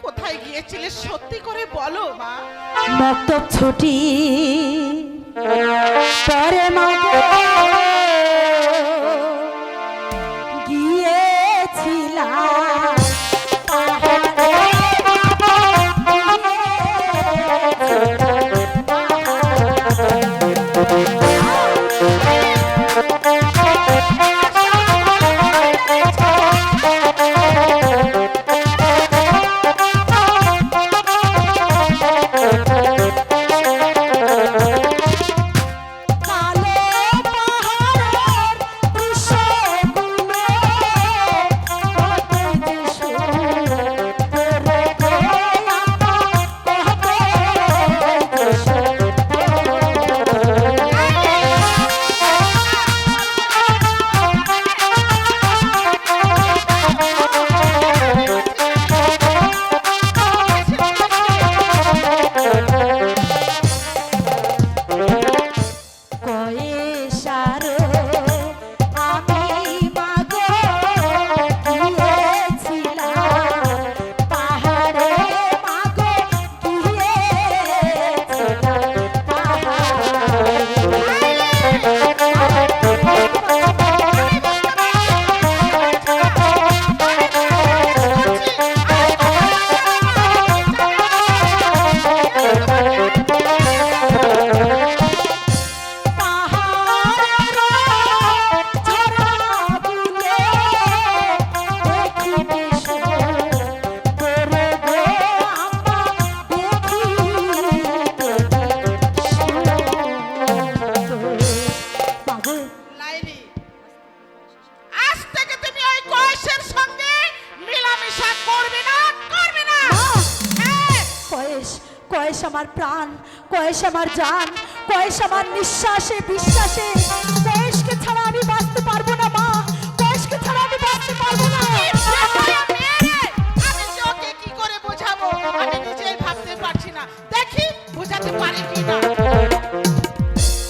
কোথায় গিয়েছিলে সত্যি করে বলো মা। মক্তব ছুটি পরে মা গিয়েছিলাম কয়েস আমার প্রাণ, কয়েস আমার জান, কয়েস আমার নিঃশ্বাসে বিশ্বাসে। কয়েসকে ছাড়া আমি বাঁচতে পারবো না মা, কয়েসকে ছাড়া আমি বাঁচতে পারবো না। আমি ওকে কি করে বোঝাবো, আমি নিজেই ভাবতে পারছি না, দেখি বোঝাতে পারি কিনা।